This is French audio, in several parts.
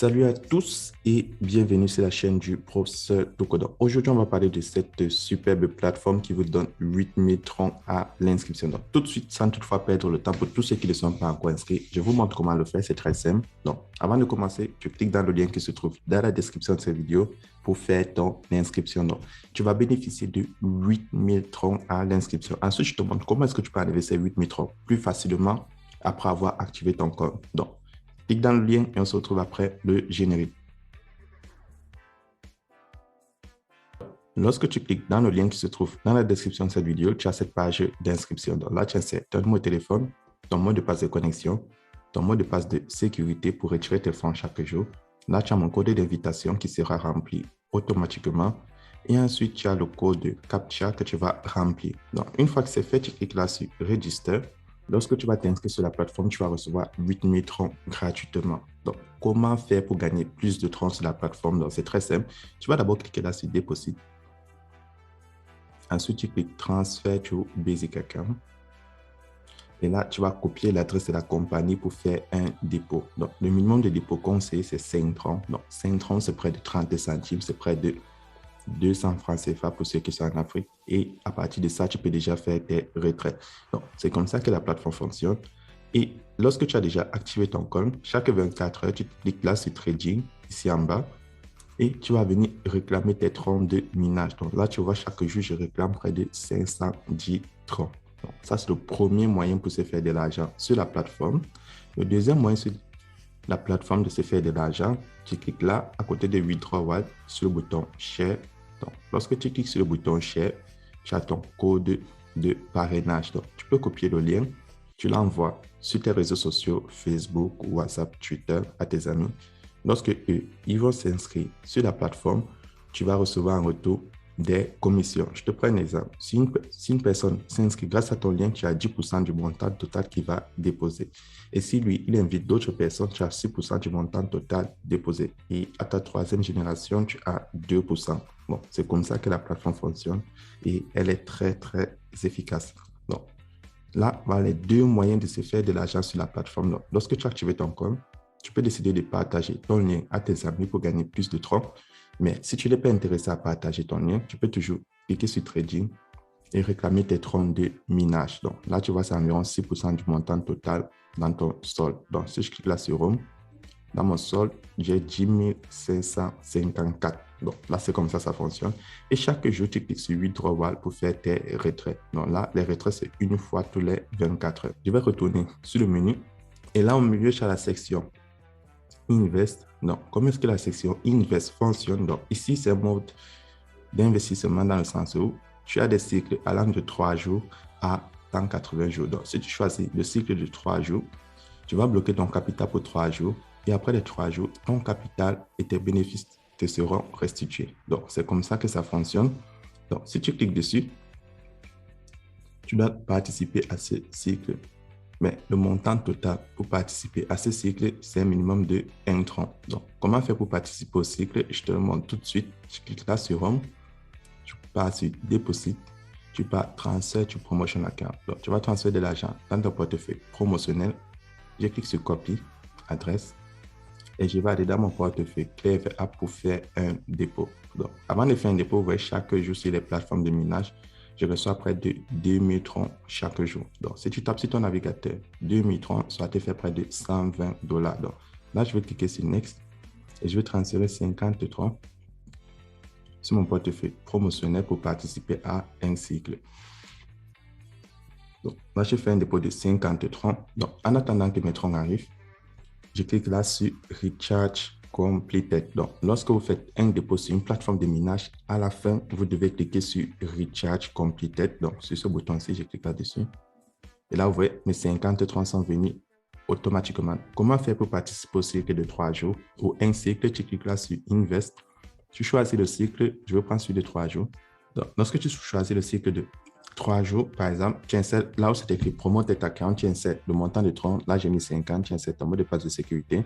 Salut à tous et bienvenue sur la chaîne du professeur Tokodo. Aujourd'hui, on va parler de cette superbe plateforme qui vous donne 8000 troncs à l'inscription. Donc, tout de suite, sans toutefois perdre le temps pour tous ceux qui ne sont pas encore inscrits, je vous montre comment le faire. C'est très simple. Donc, avant de commencer, tu cliques dans le lien qui se trouve dans la description de cette vidéo pour faire ton inscription. Donc, tu vas bénéficier de 8000 troncs à l'inscription. Ensuite, je te montre comment est-ce que tu peux enlever ces 8000 troncs plus facilement après avoir activé ton compte. Donc, clique dans le lien et on se retrouve après le générique. Lorsque tu cliques dans le lien qui se trouve dans la description de cette vidéo, tu as cette page d'inscription. Donc là, tu insères ton numéro de téléphone, ton mot de passe de connexion, ton mot de passe de sécurité pour retirer tes fonds chaque jour. Là, tu as mon code d'invitation qui sera rempli automatiquement. Et ensuite, tu as le code CAPTCHA que tu vas remplir. Donc, une fois que c'est fait, tu cliques là sur Register. Lorsque tu vas t'inscrire sur la plateforme, tu vas recevoir 8000 troncs gratuitement. Donc, comment faire pour gagner plus de troncs sur la plateforme? Donc, c'est très simple. Tu vas d'abord cliquer là sur Deposit. Ensuite, tu cliques Transfer to Basic Account. Et là, tu vas copier l'adresse de la compagnie pour faire un dépôt. Donc, le minimum de dépôt conseillé, c'est 5 troncs. Donc, 5 troncs, c'est près de 30 centimes. C'est près de 200 francs CFA pour ceux qui sont en Afrique. Et à partir de ça, tu peux déjà faire tes retraits. Donc, c'est comme ça que la plateforme fonctionne. Et lorsque tu as déjà activé ton compte, chaque 24 heures, tu cliques là sur Trading, ici en bas, et tu vas venir réclamer tes troncs de minage. Donc là, tu vois, chaque jour, je réclame près de 510 troncs. Donc, ça, c'est le premier moyen pour se faire de l'argent sur la plateforme. Le deuxième moyen sur la plateforme de se faire de l'argent, tu cliques là, à côté de Withdrawal, sur le bouton Share. Donc, lorsque tu cliques sur le bouton Share, tu as ton code de parrainage. Donc, tu peux copier le lien, tu l'envoies sur tes réseaux sociaux, Facebook, WhatsApp, Twitter, à tes amis. Lorsque eux, ils vont s'inscrire sur la plateforme, tu vas recevoir en retour des commissions. Je te prends un exemple. Si une personne s'inscrit grâce à ton lien, tu as 10% du montant total qu'il va déposer. Et si lui, il invite d'autres personnes, tu as 6% du montant total déposé. Et à ta troisième génération, tu as 2%. Bon, c'est comme ça que la plateforme fonctionne et elle est très, très efficace. Donc, là, voilà les deux moyens de se faire de l'argent sur la plateforme. Donc, lorsque tu as activé ton compte, tu peux décider de partager ton lien à tes amis pour gagner plus de troncs. Mais si tu n'es pas intéressé à partager ton lien, tu peux toujours cliquer sur Trading et réclamer tes troncs de minage. Donc là, tu vois, c'est environ 6% du montant total dans ton solde. Donc si je clique là sur Home, dans mon solde, j'ai 10 554. Donc là, c'est comme ça fonctionne. Et chaque jour, tu cliques sur Withdrawal pour faire tes retraits. Donc là, les retraits, c'est une fois tous les 24 heures. Je vais retourner sur le menu. Et là, au milieu, tu as la section Invest. Donc, comment est-ce que la section Invest fonctionne? Donc, ici, c'est un mode d'investissement dans le sens où tu as des cycles allant de 3 jours à 180 jours. Donc, si tu choisis le cycle de 3 jours, tu vas bloquer ton capital pour 3 jours et après les 3 jours, ton capital et tes bénéfices te seront restitués. Donc, c'est comme ça que ça fonctionne. Donc, si tu cliques dessus, tu dois participer à ce cycle. Mais le montant total pour participer à ce cycle, c'est un minimum de 1 tronc. Donc, comment faire pour participer au cycle? Je te le montre tout de suite. Je clique là sur Home. Tu pars sur Deposit. Tu pars Transfer to Promotion Account. Donc, tu vas transférer de l'argent dans ton portefeuille promotionnel. Je clique sur Copy, adresse. Et je vais aller dans mon portefeuille ClearVA pour faire un dépôt. Donc, avant de faire un dépôt, vous voyez, chaque jour sur les plateformes de minage, je reçois près de 2000 troncs chaque jour. Donc, si tu tapes sur ton navigateur, 2000 troncs, ça te fait près de 120 $. Donc, là, je vais cliquer sur Next et je vais transférer 50 troncs sur mon portefeuille promotionnel pour participer à un cycle. Donc, là, je fais un dépôt de 50 troncs. Donc, en attendant que mes troncs arrivent, je clique là sur Recharge Completed. Donc, lorsque vous faites un dépôt sur une plateforme de minage, à la fin, vous devez cliquer sur Recharge Completed. Donc, sur ce bouton-ci, je clique là-dessus. Et là, vous voyez, mes 50 troncs sont venus automatiquement. Comment faire pour participer au cycle de 3 jours? Ou un cycle, tu cliques là sur Invest. Tu choisis le cycle, je vais prendre celui de 3 jours. Donc, lorsque tu choisis le cycle de 3 jours, par exemple, tu insères là où c'est écrit Promote Account, tu insères le montant de troncs. Là, j'ai mis 50, tu insères ton mot de passe de sécurité.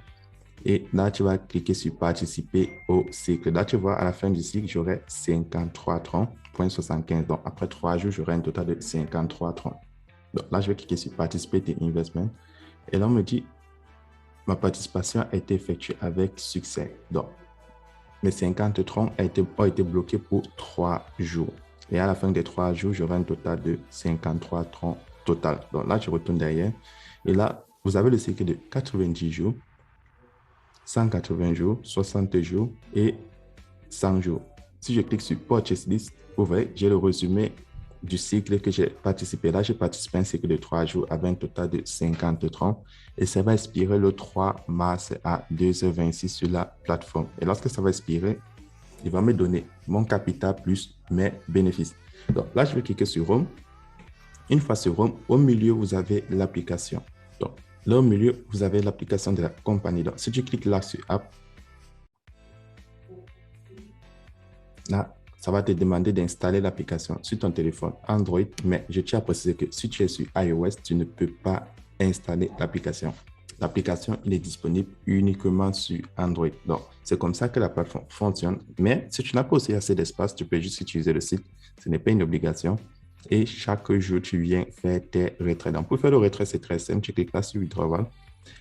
Et là, tu vas cliquer sur participer au cycle. Là, tu vois, à la fin du cycle, j'aurai 53 troncs, 0,75. Donc, après 3 jours, j'aurai un total de 53 troncs. Donc, là, je vais cliquer sur participer tes investments. Et là, on me dit ma participation a été effectuée avec succès. Donc, mes 50 troncs ont été bloqués pour 3 jours. Et à la fin des 3 jours, j'aurai un total de 53 troncs total. Donc là, je retourne derrière. Et là, vous avez le cycle de 90 jours, 180 jours, 60 jours et 100 jours. Si je clique sur Purchase List, vous voyez, j'ai le résumé du cycle que j'ai participé. Là, j'ai participé à un cycle de 3 jours avec un total de 50 troncs et ça va expirer le 3 mars à 2h26 sur la plateforme. Et lorsque ça va expirer, il va me donner mon capital plus mes bénéfices. Donc là, je vais cliquer sur Home. Une fois sur Home, au milieu, vous avez l'application. Donc là, au milieu, vous avez l'application de la compagnie. Donc si tu cliques là sur App, là, ça va te demander d'installer l'application sur ton téléphone Android, mais je tiens à préciser que si tu es sur iOS, tu ne peux pas installer l'application. L'application, il est disponible uniquement sur Android. Donc, c'est comme ça que la plateforme fonctionne. Mais si tu n'as pas aussi assez d'espace, tu peux juste utiliser le site. Ce n'est pas une obligation. Et chaque jour, tu viens faire tes retraits. Donc, pour faire le retrait, c'est très simple. Tu cliques là sur Withdrawal.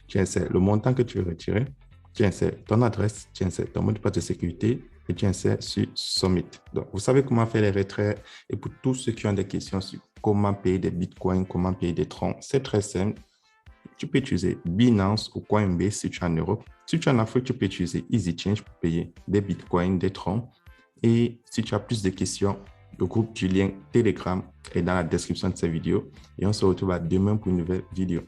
Tu insères le montant que tu veux retirer. Tu insères ton adresse. Tu insères ton mot de passe de sécurité et tu insères sur Submit. Donc, vous savez comment faire les retraits. Et pour tous ceux qui ont des questions sur comment payer des bitcoins, comment payer des troncs, c'est très simple. Tu peux utiliser Binance ou Coinbase si tu es en Europe. Si tu es en Afrique, tu peux utiliser EasyChange pour payer des bitcoins, des troncs. Et si tu as plus de questions, le groupe du lien Telegram est dans la description de cette vidéo. Et on se retrouve demain pour une nouvelle vidéo.